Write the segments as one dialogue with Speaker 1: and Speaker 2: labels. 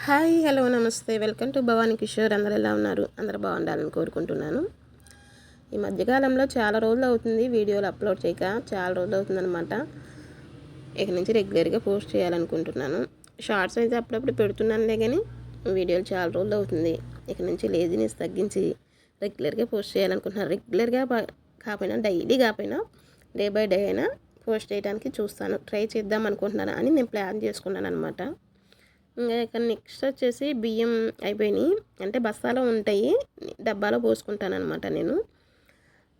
Speaker 1: Hi hello నమస్తే welcome to Bhavani Kishore. అందరు ఎలా ఉన్నారు? అందరు బాగుండాలని కోరుకుంటున్నాను. ఈ మధ్యకాలంలో చాలా రోజులు అవుతుంది వీడియోలు అప్లోడ్ చేయక, చాలా రోజులు అవుతుందన్నమాట. ఇక నుంచి రెగ్యులర్గా పోస్ట్ చేయాలనుకుంటున్నాను. షార్ట్స్ అయితే అప్పుడప్పుడు పెడుతున్నానులే, కానీ వీడియోలు చాలా రోజులు అవుతుంది. ఇక నుంచి లేజినెస్ తగ్గించి రెగ్యులర్గా పోస్ట్ చేయాలనుకుంటున్నాను. రెగ్యులర్గా కాకపోయినా, డైలీ కాకపోయినా డే బై డే అయినా పోస్ట్ చేయడానికి చూస్తాను, ట్రై చేద్దాం అనుకుంటున్నాను అని నేను ప్లాన్ చేసుకున్నాను అనమాట. ఇంకా ఇక్కడ నెక్స్ట్ వచ్చేసి బియ్యం అయిపోయినాయి, అంటే బస్తాలో ఉంటాయి, డబ్బాలో పోసుకుంటాను అనమాట నేను.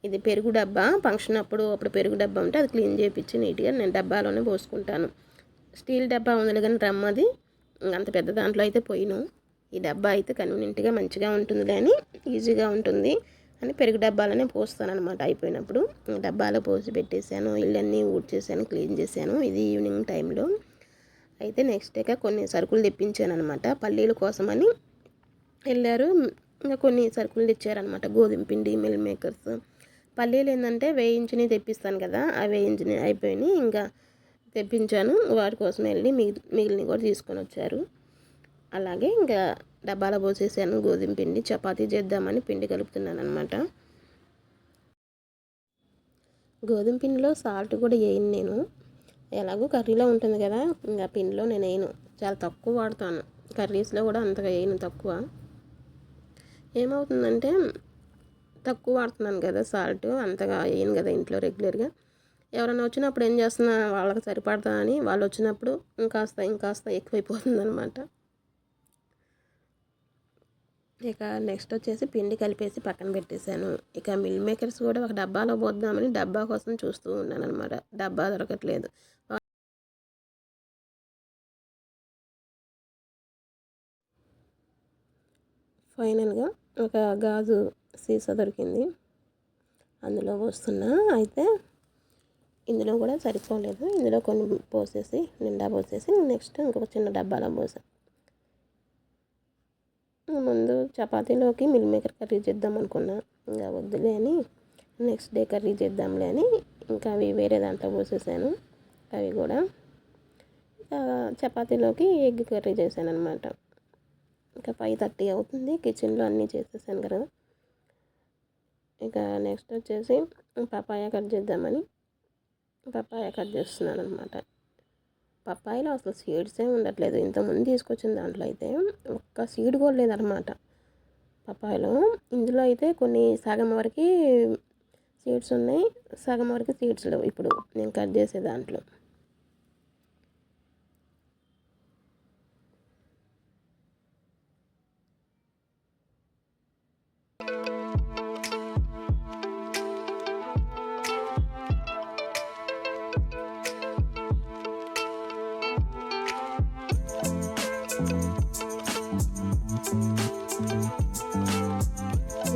Speaker 1: ఇది పెరుగు డబ్బా, ఫంక్షన్ అప్పుడు పెరుగు డబ్బా ఉంటే అది క్లీన్ చేయించి నీట్గా నేను డబ్బాలోనే పోసుకుంటాను. స్టీల్ డబ్బా ఉంది కానీ రమ్మది అంత పెద్ద దాంట్లో అయితే పోయిను. ఈ డబ్బా అయితే కన్వీనియంట్గా మంచిగా ఉంటుంది కానీ ఈజీగా ఉంటుంది అని పెరుగు డబ్బాలోనే పోస్తాను అనమాట. అయిపోయినప్పుడు డబ్బాలో పోసి పెట్టేశాను, ఇళ్ళన్నీ ఊడ్చేసాను, క్లీన్ చేశాను. ఇది ఈవినింగ్ టైంలో. అయితే నెక్స్ట్ డేగా కొన్ని సరుకులు తెప్పించాను అనమాట. పల్లీల కోసమని వెళ్ళారు, ఇంకా కొన్ని సరుకులు తెచ్చారనమాట. గోధుమ పిండి, మిల్ మేకర్స్. పల్లీలు ఏంటంటే వేయించిని తెప్పిస్తాను కదా, ఆ వేయించిని అయిపోయినాయి, ఇంకా తెప్పించాను. వాటి కోసం వెళ్ళి మిగిలినవి కూడా తీసుకొని వచ్చారు. అలాగే ఇంకా డబ్బాలో పోసేసాను గోధుమ పిండి. చపాతీ చేద్దామని పిండి కలుపుతున్నాను అనమాట. గోధుమ పిండిలో సాల్ట్ కూడా వేయను నేను, ఎలాగో కర్రీలో ఉంటుంది కదా, ఇంకా పిండిలో నేను వేయను, చాలా తక్కువ వాడతాను. కర్రీస్లో కూడా అంతగా వేయను, తక్కువ. ఏమవుతుందంటే తక్కువ వాడుతున్నాను కదా సాల్ట్, అంతగా వేయను కదా ఇంట్లో రెగ్యులర్గా. ఎవరైనా వచ్చినప్పుడు ఏం చేస్తున్నా, వాళ్ళకి సరిపడతా అని వాళ్ళు వచ్చినప్పుడు ఇంకాస్త ఎక్కువైపోతుంది అనమాట. ఇక నెక్స్ట్ వచ్చేసి పిండి కలిపేసి పక్కన పెట్టేశాను. ఇక మిల్ మేకర్స్ కూడా ఒక డబ్బాలో పోద్దామని డబ్బా కోసం చూస్తూ ఉన్నాను అనమాట. డబ్బా దొరకట్లేదు. ఫైనల్గా ఒక గాజు సీసా దొరికింది, అందులో పోస్తున్నా. అయితే ఇందులో కూడా సరిపోలేదు, ఇందులో కొన్ని పోసేసి నిండా పోసేసి నెక్స్ట్ ఇంకొక చిన్న డబ్బాలో పోసా. ముందు చపాతీలోకి మిల్ మేకర్ కర్రీ చేద్దాం అనుకున్నా, ఇంకా వద్దులే అని నెక్స్ట్ డే కర్రీ చేద్దాంలే అని ఇంకా అవి వేరే దాంట్లో పోసేసాను. అవి కూడా చపాతీలోకి ఎగ్ కర్రీ చేశాను అనమాట. ఇంకా 5:30 అవుతుంది, కిచెన్లో అన్నీ చేసేసాను కదా. ఇక నెక్స్ట్ వచ్చేసి పపాయ కట్ చేద్దామని పపాయ కట్ చేస్తున్నాను అనమాట. పపాయలో అసలు సీడ్సే ఉండట్లేదు. ఇంతకుముందు తీసుకొచ్చిన దాంట్లో అయితే ఒక్క సీడ్ కూడా లేదనమాట పపాయలో. ఇందులో అయితే కొన్ని సగం వరకు సీడ్స్ ఉన్నాయి, సగం వరకు సీడ్స్ లేవు ఇప్పుడు నేను కట్ చేసే దాంట్లో.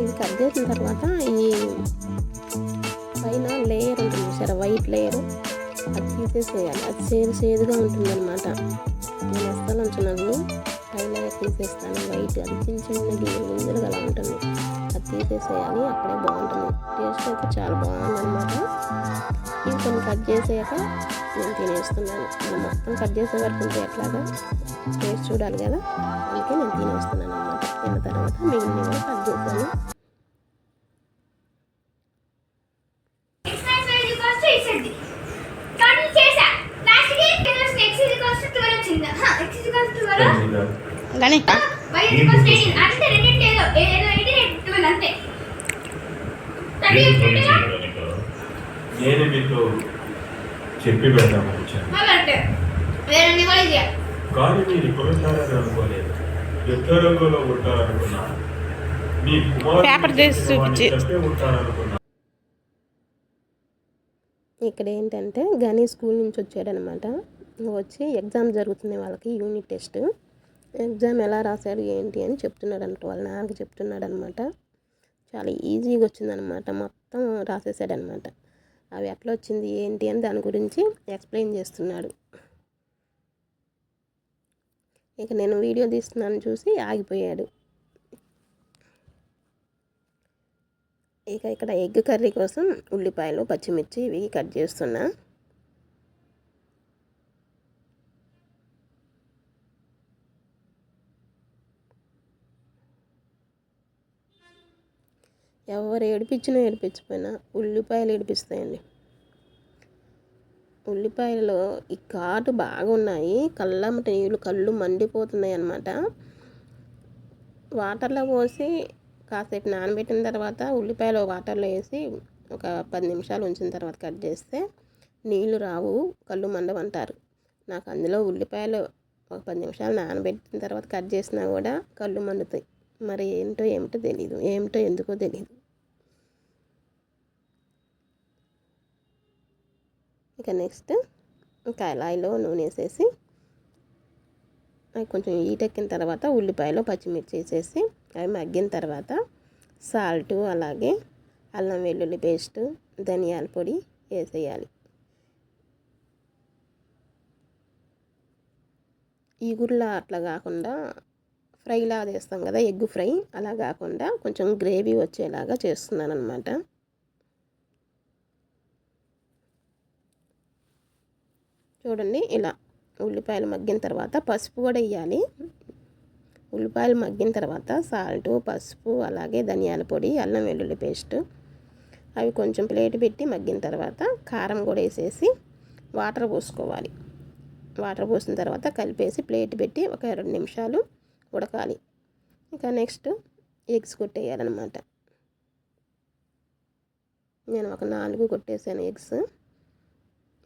Speaker 1: ఇది కట్ చేసిన తర్వాత ఈ పైన లేయర్ ఉంటుంది సరే, వైట్ లేయర్, అది తీసేసేయాలి. అది చేదుగా ఉంటుంది అనమాట. నేను అస్సలు ఉంచున్నది పై లేయర్ తీసేస్తాను, వైట్, అది చిన్న గింజలు అలా ఉంటుంది, అది తీసేసేయాలి. అప్పుడే బాగుంటుంది, టేస్ట్ అయితే చాలా బాగుంది అనమాట. ఇది కొన్ని కట్ చేసాక నేను తినేస్తున్నాను. మనం మొత్తం కట్ చేసే వరకు ఉంటే ఎట్లాగా టేస్ట్ చూడాలి కదా, అందుకే నేను తినేస్తున్నాను అనమాట. తిన్న తర్వాత మిగిలిన కూడా కట్ చేశాను.
Speaker 2: నేను మీకు చెప్పి పెడదామని వచ్చాను, కానీ మీరు ఇప్పుడు ఉంటారని అనుకోలేదు. యుద్ధ రంగంలో ఉంటారనుకున్నా, మీ కుమారుడు ఉంటారనుకున్నా.
Speaker 1: ఇక్కడ ఏంటంటే గనీ స్కూల్ నుంచి వచ్చాడనమాట. వచ్చి ఎగ్జామ్ జరుగుతుంది వాళ్ళకి, యూనిట్ టెస్ట్. ఎగ్జామ్ ఎలా రాశాడు ఏంటి అని చెప్తున్నాడంట, వాళ్ళ నాన్నకి చెప్తున్నాడు అనమాట. చాలా ఈజీగా వచ్చిందనమాట, మొత్తం రాసేసాడనమాట. అవి ఎట్లా వచ్చింది ఏంటి అని దాని గురించి ఎక్స్ప్లెయిన్ చేస్తున్నాడు. ఇక నేను వీడియో తీస్తున్నాను చూసి ఆగిపోయాడు. ఇక ఇక్కడ ఎగ్ కర్రీ కోసం ఉల్లిపాయలు, పచ్చిమిర్చి ఇవి కట్ చేస్తున్నా. ఎవరు ఏడిపించినా ఏడిపించిపోయినా ఉల్లిపాయలు ఏడిపిస్తాయండి. ఉల్లిపాయలలో ఈ ఘాటు బాగా ఉన్నాయి, కళ్ళమ్మట నీళ్ళు కళ్ళు మండిపోతున్నాయి అన్నమాట. వాటర్లో పోసి కాసేపు నానబెట్టిన తర్వాత ఉల్లిపాయలు వాటర్లో వేసి ఒక 10 నిమిషాలు ఉంచిన తర్వాత కట్ చేస్తే నీళ్ళు రావు, కళ్ళు మండవంటారు. నాకు అందులో ఉల్లిపాయలు ఒక 10 నిమిషాలు నానబెట్టిన తర్వాత కట్ చేసినా కూడా కళ్ళు మండుతాయి. మరి ఏమిటో తెలీదు, ఎందుకో తెలీదు. ఇక నెక్స్ట్ కళాయిలో నూనె వేసేసి అవి కొంచెం ఎక్కిన తర్వాత ఉల్లిపాయలు పచ్చిమిర్చి వేసేసి అవి మగ్గిన తర్వాత సాల్ట్, అలాగే అల్లం వెల్లుల్లి పేస్టు, ధనియాల పొడి వేసేయాలి. ఈగుర్లా అట్లా కాకుండా ఫ్రైలా చేస్తాం కదా, ఎగ్ ఫ్రై అలా కాకుండా కొంచెం గ్రేవీ వచ్చేలాగా చేస్తున్నాను అనమాట. చూడండి, ఇలా ఉల్లిపాయలు మగ్గిన తర్వాత పసుపు కూడా వేయాలి. ఉల్లిపాయలు మగ్గిన తర్వాత సాల్ట్, పసుపు, అలాగే ధనియాల పొడి, అల్లం వెల్లుల్లి పేస్ట్ అవి కొంచెం ప్లేట్ పెట్టి మగ్గిన తర్వాత కారం కూడా వేసేసి వాటర్ పోసుకోవాలి. వాటర్ పోసిన తర్వాత కలిపేసి ప్లేట్ పెట్టి ఒక 2 నిమిషాలు ఉడకాలి. ఇక నెక్స్ట్ ఎగ్స్ కొట్టేయాలన్నమాట. నేను ఒక 4 కొట్టేసాను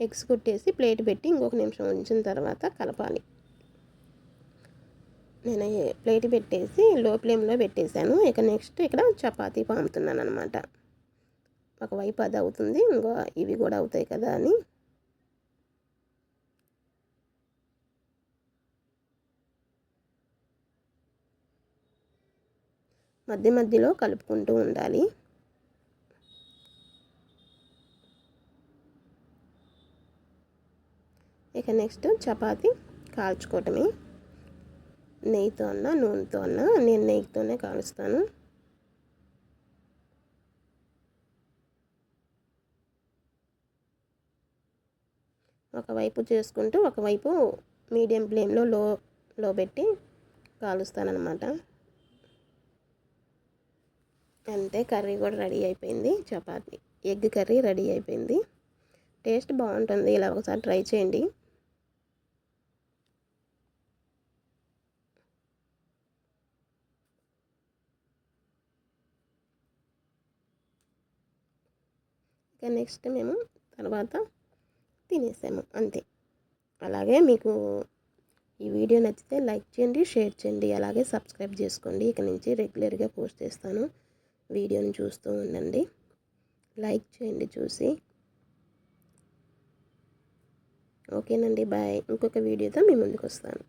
Speaker 1: ఎగ్స్ కొట్టేసి ప్లేట్ పెట్టి ఇంకొక నిమిషం ఉంచిన తర్వాత కలపాలి. నేను ప్లేట్ పెట్టేసి లో ఫ్లేమ్లో పెట్టేశాను. ఇక నెక్స్ట్ ఇక్కడ చపాతీ పాముతున్నాను అనమాట. ఒకవైపు అది అవుతుంది, ఇంకో ఇవి కూడా అవుతాయి కదా అని. మధ్యలో కలుపుకుంటూ ఉండాలి. ఇక నెక్స్ట్ చపాతీ కాల్చుకోవటమే. నెయ్యితో అన్నా నూనెతో అన్నా, నేను నెయ్యితోనే కాలుస్తాను. ఒకవైపు చేసుకుంటూ ఒకవైపు మీడియం ఫ్లేమ్లో లో పెట్టి కాలుస్తానన్నమాట. అంతే, కర్రీ కూడా రెడీ అయిపోయింది. చపాతీ ఎగ్ కర్రీ రెడీ అయిపోయింది. టేస్ట్ బాగుంటుంది, ఇలా ఒకసారి ట్రై చేయండి. ఇక నెక్స్ట్ మేము తర్వాత తినేసాము, అంతే. అలాగే మీకు ఈ వీడియో నచ్చితే లైక్ చేయండి, షేర్ చేయండి, అలాగే సబ్స్క్రైబ్ చేసుకోండి. ఇక నుంచి రెగ్యులర్గా పోస్ట్ చేస్తాను. వీడియోని చూస్తూ ఉండండి, లైక్ చేయండి చూసి. ఓకేనండి, బాయ్. ఇంకొక వీడియోతో మీ ముందుకు వస్తాను.